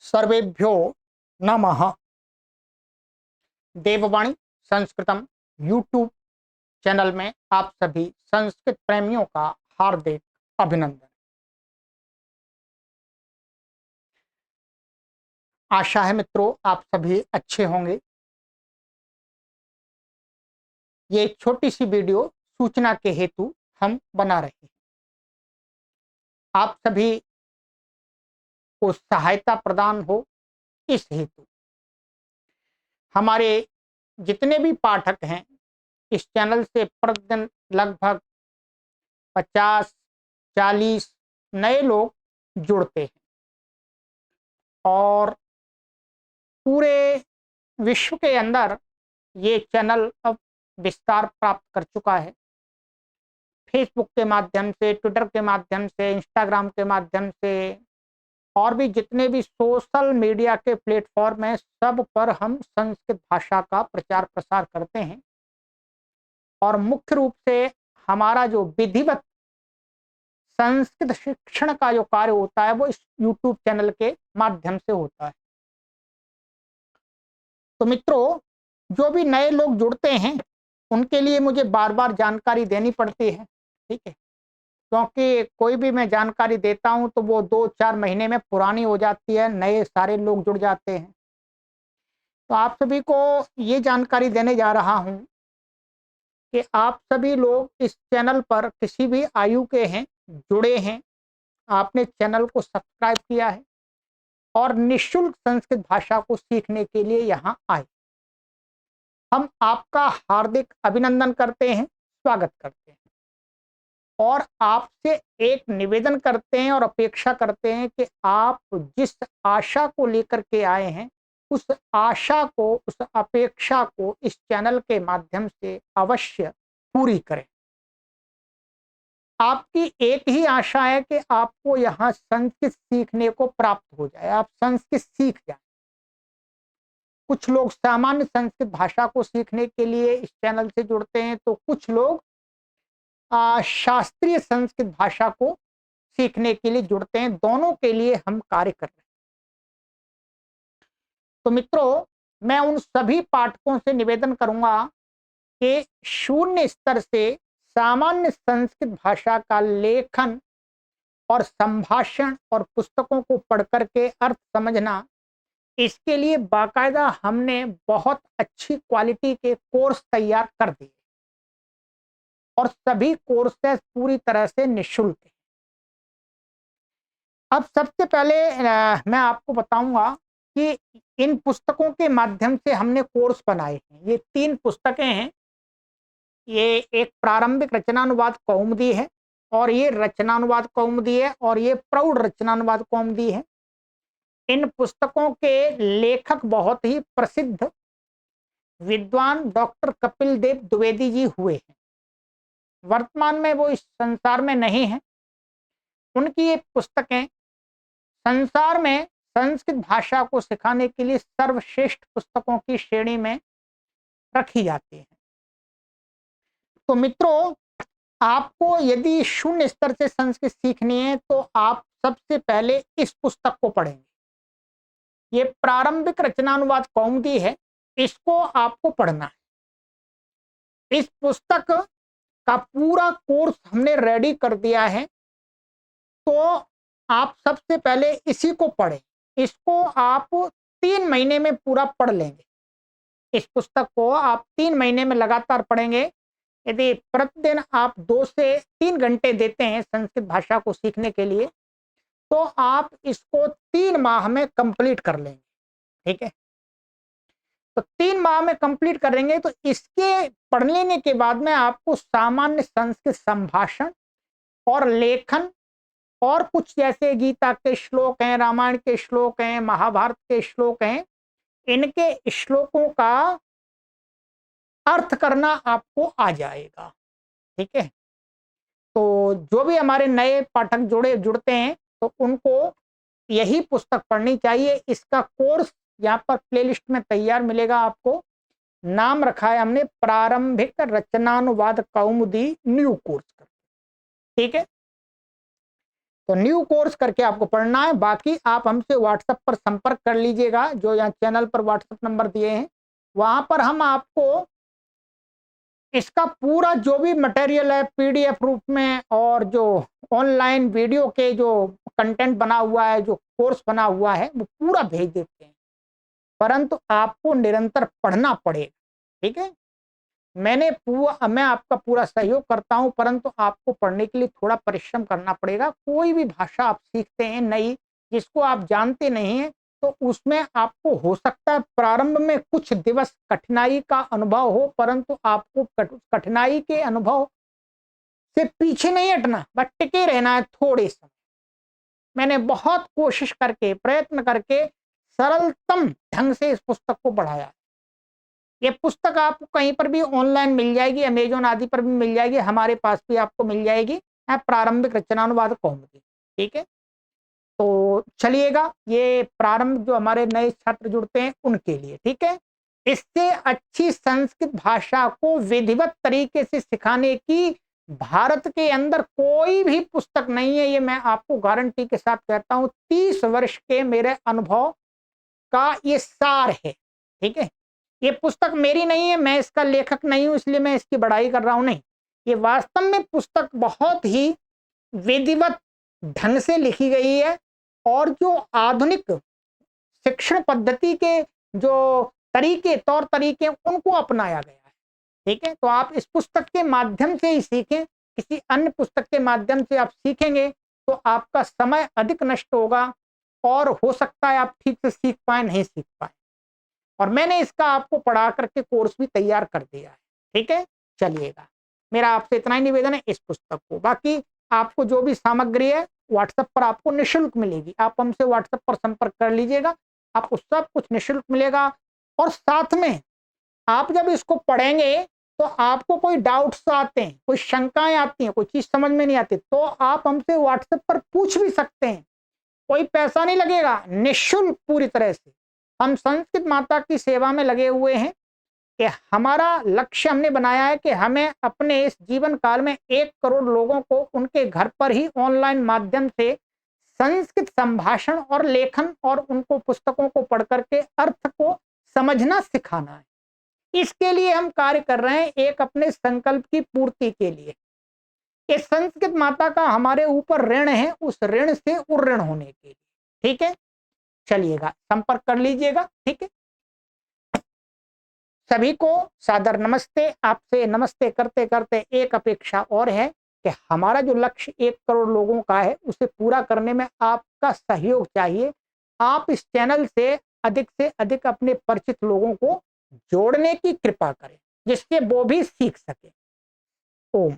सर्वेभ्यो नमः। देववाणी संस्कृतम YouTube channel में आप सभी संस्कृत प्रेमियों का हार्दिक अभिनंदन। आशा है मित्रों आप सभी अच्छे होंगे। ये छोटी सी वीडियो सूचना के हेतु हम बना रहे हैं। आप सभी को सहायता प्रदान हो इस हेतु हमारे जितने भी पाठक हैं इस चैनल से प्रतिदिन लगभग 50-40 नए लोग जुड़ते हैं और पूरे विश्व के अंदर ये चैनल अब विस्तार प्राप्त कर चुका है। फेसबुक के माध्यम से, ट्विटर के माध्यम से, इंस्टाग्राम के माध्यम से और भी जितने भी सोशल मीडिया के प्लेटफॉर्म हैं सब पर हम संस्कृत भाषा का प्रचार प्रसार करते हैं और मुख्य रूप से हमारा जो विधिवत संस्कृत शिक्षण का जो कार्य होता है वो इस YouTube चैनल के माध्यम से होता है। तो मित्रों जो भी नए लोग जुड़ते हैं उनके लिए मुझे बार बार जानकारी देनी पड़ती है, ठीक है, क्योंकि कोई भी मैं जानकारी देता हूं तो वो 2-4 महीने में पुरानी हो जाती है, नए सारे लोग जुड़ जाते हैं। तो आप सभी को ये जानकारी देने जा रहा हूं कि आप सभी लोग इस चैनल पर किसी भी आयु के हैं, जुड़े हैं, आपने चैनल को सब्सक्राइब किया है और निःशुल्क संस्कृत भाषा को सीखने के लिए यहाँ आए। हम आपका हार्दिक अभिनंदन करते हैं, स्वागत करते हैं और आपसे एक निवेदन करते हैं और अपेक्षा करते हैं कि आप जिस आशा को लेकर के आए हैं उस आशा को, उस अपेक्षा को इस चैनल के माध्यम से अवश्य पूरी करें। आपकी एक ही आशा है कि आपको यहाँ संस्कृत सीखने को प्राप्त हो जाए, आप संस्कृत सीख जाए। कुछ लोग सामान्य संस्कृत भाषा को सीखने के लिए इस चैनल से जुड़ते हैं तो कुछ लोग शास्त्रीय संस्कृत भाषा को सीखने के लिए जुड़ते हैं। दोनों के लिए हम कार्य कर रहे हैं। तो मित्रों मैं उन सभी पाठकों से निवेदन करूंगा कि शून्य स्तर से सामान्य संस्कृत भाषा का लेखन और संभाषण और पुस्तकों को पढ़ करके अर्थ समझना, इसके लिए बाकायदा हमने बहुत अच्छी क्वालिटी के कोर्स तैयार कर दिए और सभी कोर्सेस पूरी तरह से निःशुल्क हैं। अब सबसे पहले मैं आपको बताऊंगा कि इन पुस्तकों के माध्यम से हमने कोर्स बनाए हैं। ये 3 पुस्तकें हैं। ये एक प्रारंभिक रचनानुवाद कौमुदी है और ये रचनानुवाद कौमुदी है और ये प्रौढ़ रचनानुवाद कौमुदी है। इन पुस्तकों के लेखक बहुत ही प्रसिद्ध विद्वान डॉक्टर कपिल देव द्विवेदी जी हुए हैं। वर्तमान में वो इस संसार में नहीं है। उनकी ये पुस्तकें संसार में संस्कृत भाषा को सिखाने के लिए सर्वश्रेष्ठ पुस्तकों की श्रेणी में रखी जाती है। तो मित्रों आपको यदि शून्य स्तर से संस्कृत सीखनी है तो आप सबसे पहले इस पुस्तक को पढ़ेंगे। ये प्रारंभिक रचनानुवाद कौमुदी है, इसको आपको पढ़ना है। इस पुस्तक का पूरा कोर्स हमने रेडी कर दिया है तो आप सबसे पहले इसी को पढ़ें। इसको आप 3 महीने में पूरा पढ़ लेंगे। इस पुस्तक को आप 3 महीने में लगातार पढ़ेंगे। यदि प्रतिदिन आप 2 से 3 घंटे देते हैं संस्कृत भाषा को सीखने के लिए तो आप इसको 3 माह में कंप्लीट कर लेंगे, ठीक है। तो 3 माह में कंप्लीट करेंगे तो इसके पढ़ लेने के बाद में आपको सामान्य संस्कृत संभाषण और लेखन और कुछ जैसे गीता के श्लोक हैं, रामायण के श्लोक हैं, महाभारत के श्लोक हैं, इनके श्लोकों का अर्थ करना आपको आ जाएगा, ठीक है। तो जो भी हमारे नए पाठक जुड़ते हैं तो उनको यही पुस्तक पढ़नी चाहिए। इसका कोर्स यहाँ पर प्लेलिस्ट में तैयार मिलेगा आपको। नाम रखा है हमने प्रारंभिक रचनानुवाद कौमुदी न्यू कोर्स का, ठीक है। तो न्यू कोर्स करके आपको पढ़ना है। बाकी आप हमसे व्हाट्सएप पर संपर्क कर लीजिएगा, जो यहाँ चैनल पर व्हाट्सएप नंबर दिए हैं, वहां पर हम आपको इसका पूरा जो भी मटेरियल है पीडीएफ रूप में, और जो ऑनलाइन वीडियो के जो कंटेंट बना हुआ है, जो कोर्स बना हुआ है, वो पूरा भेज देते हैं। परंतु आपको निरंतर पढ़ना पड़ेगा, ठीक है। मैं आपका पूरा सहयोग करता हूं, परंतु आपको पढ़ने के लिए थोड़ा परिश्रम करना पड़ेगा। कोई भी भाषा आप सीखते हैं नई, जिसको आप जानते नहीं हैं, तो उसमें आपको हो सकता है प्रारंभ में कुछ दिवस कठिनाई का अनुभव हो, परंतु आपको कठिनाई के अनुभव से पीछे नहीं हटना, बस टिके रहना है थोड़े समय। मैंने बहुत कोशिश करके, प्रयत्न करके सरलतम ढंग से इस पुस्तक को पढ़ाया। ये पुस्तक आपको कहीं पर भी ऑनलाइन मिल जाएगी, अमेजोन आदि पर भी मिल जाएगी, हमारे पास भी आपको मिल जाएगी। प्रारंभिक रचनानुवाद कौमुदी, ठीक है। तो चलिएगा, ये प्रारंभ जो हमारे नए छात्र जुड़ते हैं उनके लिए, ठीक है। इससे अच्छी संस्कृत भाषा को विधिवत तरीके से सिखाने की भारत के अंदर कोई भी पुस्तक नहीं है, ये मैं आपको गारंटी के साथ कहता हूं। 30 वर्ष के मेरे अनुभव का ये सार है, ठीक है। ये पुस्तक मेरी नहीं है, मैं इसका लेखक नहीं हूं, इसलिए मैं इसकी बड़ाई कर रहा हूं, नहीं। ये वास्तव में पुस्तक बहुत ही विधिवत ढंग से लिखी गई है, और जो आधुनिक शिक्षण पद्धति के जो तौर तरीके उनको अपनाया गया है, ठीक है। तो आप इस पुस्तक के माध्यम से ही सीखें। किसी अन्य पुस्तक के माध्यम से आप सीखेंगे तो आपका समय अधिक नष्ट होगा, और हो सकता है आप ठीक से सीख पाए, नहीं सीख पाए। और मैंने इसका आपको पढ़ा करके कोर्स भी तैयार कर दिया है, ठीक है। चलिएगा, मेरा आपसे इतना ही निवेदन है इस पुस्तक को। बाकी आपको जो भी सामग्री है व्हाट्सएप पर आपको निःशुल्क मिलेगी, आप हमसे व्हाट्सएप पर संपर्क कर लीजिएगा, आपको सब कुछ निःशुल्क मिलेगा। और साथ में आप जब इसको पढ़ेंगे तो आपको कोई डाउट्स आते हैं, कोई शंकाएं आती हैं, कोई चीज समझ में नहीं आती, तो आप हमसे व्हाट्सएप पर पूछ भी सकते हैं। कोई पैसा नहीं लगेगा, निःशुल्क पूरी तरह से। हम संस्कृत माता की सेवा में लगे हुए हैं कि हमारा लक्ष्य हमने बनाया है कि हमें अपने इस जीवन काल में 1 करोड़ लोगों को उनके घर पर ही ऑनलाइन माध्यम से संस्कृत संभाषण और लेखन और उनको पुस्तकों को पढ़ करके अर्थ को समझना सिखाना है। इसके लिए हम कार्य कर रहे हैं, एक अपने संकल्प की पूर्ति के लिए। इस संस्कृत माता का हमारे ऊपर ऋण है, उस ऋण से उऋण होने के लिए, ठीक है। चलिएगा, संपर्क कर लीजिएगा, ठीक है। सभी को सादर नमस्ते। आपसे नमस्ते करते करते एक अपेक्षा और है कि हमारा जो लक्ष्य 1 करोड़ लोगों का है, उसे पूरा करने में आपका सहयोग चाहिए। आप इस चैनल से अधिक अपने परिचित लोगों को जोड़ने की कृपा करें, जिससे वो भी सीख सके। ओम।